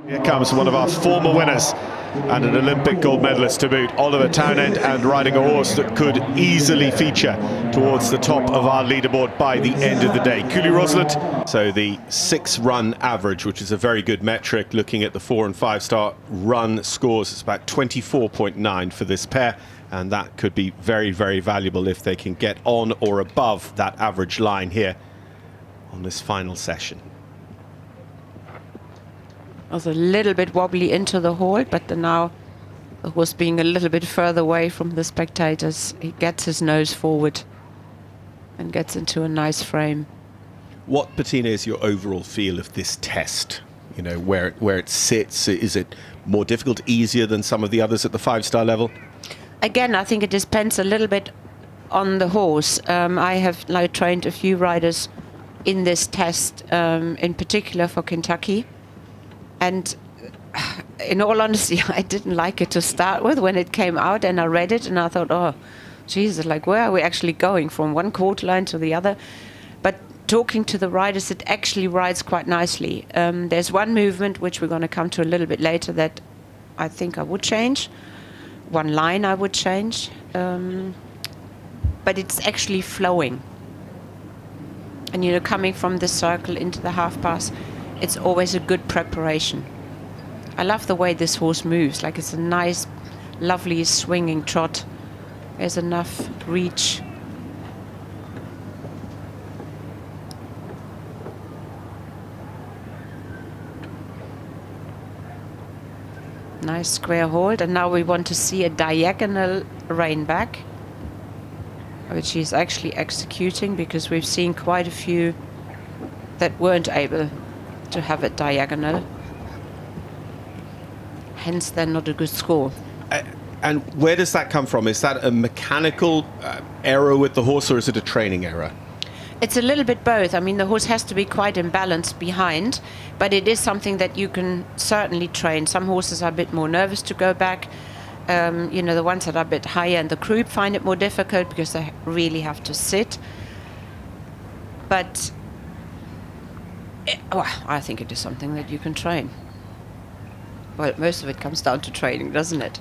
Here comes one of our former winners and an Olympic gold medalist to boot, Oliver Townend, and riding a horse that could easily feature towards the top of our leaderboard by the end of the day. Cooley Rosalind. So the 6-run average, which is a very good metric, looking at the 4- and 5-star run scores, it's about 24.9 for this pair, and that could be very, very valuable if they can get on or above that average line here on this final session. Was a little bit wobbly into the halt, but now the horse being a little bit further away from the spectators, he gets his nose forward and gets into a nice frame. What, Bettina, is your overall feel of this test? You know, where it sits, is it more difficult, easier than some of the others at the 5-star level? Again, I think it depends a little bit on the horse. I have now trained a few riders in this test, in particular for Kentucky. And in all honesty, I didn't like it to start with when it came out, and I read it and I thought, oh, Jesus, like, where are we actually going from one quarter line to the other? But talking to the riders, it actually rides quite nicely. There's one movement, which we're going to come to a little bit later, that I think I would change. One line I would change. But it's actually flowing. And, you know, coming from the circle into the half pass, it's always a good preparation. I love the way this horse moves, like it's a nice, lovely swinging trot. There's enough reach. Nice square hold, and now we want to see a diagonal rein back, which he's actually executing, because we've seen quite a few that weren't able to have it diagonal. Hence, they're not a good score. And where does that come from? Is that a mechanical error with the horse, or is it a training error? It's a little bit both. I mean, the horse has to be quite imbalanced behind, but it is something that you can certainly train. Some horses are a bit more nervous to go back. You know, the ones that are a bit higher in the croup find it more difficult because they really have to sit. But well, I think it is something that you can train. Well, most of it comes down to training, doesn't it?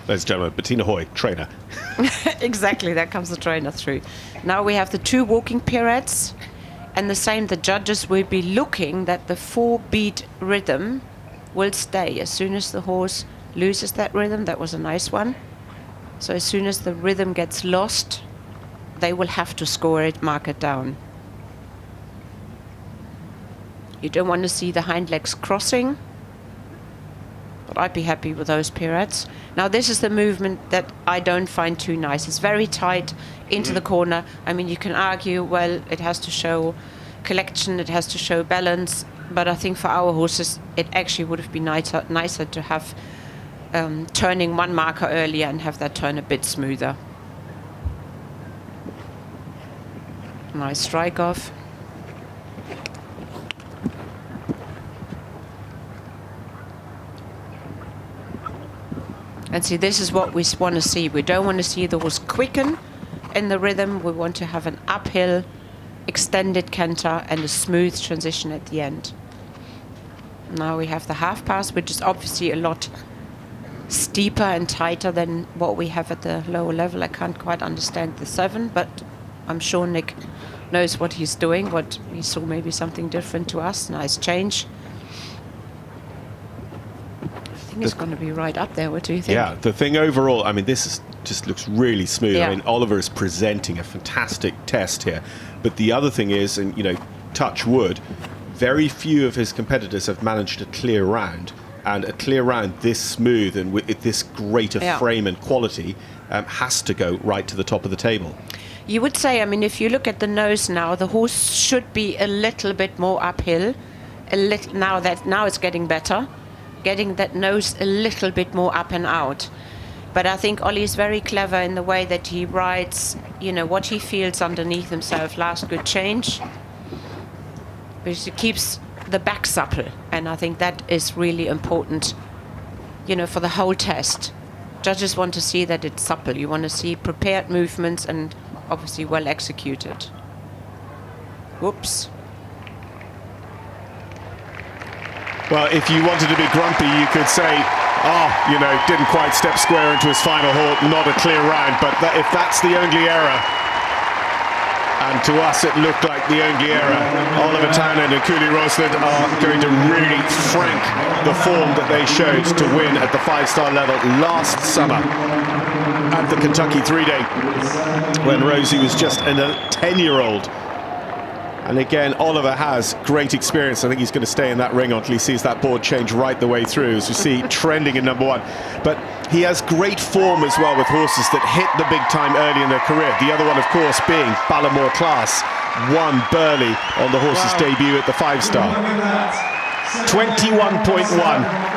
Ladies and gentlemen, Bettina Hoy, trainer. Exactly, there comes the trainer through. Now we have the 2 walking pirouettes, and the same, the judges will be looking that the 4-beat rhythm will stay. As soon as the horse loses that rhythm, that was a nice one. So as soon as the rhythm gets lost, they will have to score it, mark it down. You don't want to see the hind legs crossing, but I'd be happy with those pirouettes. Now this is the movement that I don't find too nice. It's very tight into the corner. I mean, you can argue, well, it has to show collection, it has to show balance, but I think for our horses, it actually would have been nicer to have turning one marker earlier and have that turn a bit smoother. Nice strike off. And see, this is what we want to see. We don't want to see the horse quicken in the rhythm. We want to have an uphill, extended canter and a smooth transition at the end. Now we have the half pass, which is obviously a lot steeper and tighter than what we have at the lower level. I can't quite understand the 7, but I'm sure Nick knows what he's doing, what he saw maybe something different to us. Nice change. I think it's going to be right up there. What do you think? Yeah, the thing overall, I mean, just looks really smooth. Yeah. I mean, Oliver is presenting a fantastic test here. But the other thing is, and you know, touch wood, very few of his competitors have managed a clear round. And a clear round this smooth and with this greater frame and quality has to go right to the top of the table. You would say, I mean, if you look at the nose now, the horse should be a little bit more uphill. Now it's getting better. Getting that nose a little bit more up and out. But I think Ollie is very clever in the way that he rides, you know, what he feels underneath himself. Last good change. Because he keeps the back supple. And I think that is really important, you know, for the whole test. Judges want to see that it's supple. You want to see prepared movements and obviously well executed. Whoops. Well, if you wanted to be grumpy, you could say, oh, you know, didn't quite step square into his final halt, not a clear round. But if that's the only error, and to us it looked like the only error, Oliver Townend and Cooley Rosland are going to really frank the form that they showed to win at the 5-star level last summer at the Kentucky 3-day, when Rosie was just a 10-year-old. And again, Oliver has great experience. I think he's going to stay in that ring until he sees that board change right the way through, as we see trending in number 1. But he has great form as well with horses that hit the big time early in their career. The other one, of course, being Ballamore Class, won Burley on the horse's debut at the 5-star. 21.1.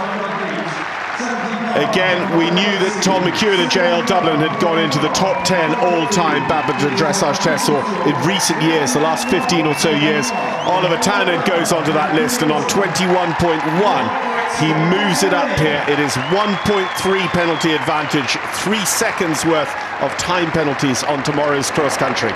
Again, we knew that Tom McEwen of JL Dublin had gone into the top 10 all-time badminton dressage tests, or in recent years, the last 15 or so years. Oliver Townend goes onto that list, and on 21.1, he moves it up here. It is 1.3 penalty advantage, 3 seconds worth of time penalties on tomorrow's cross country.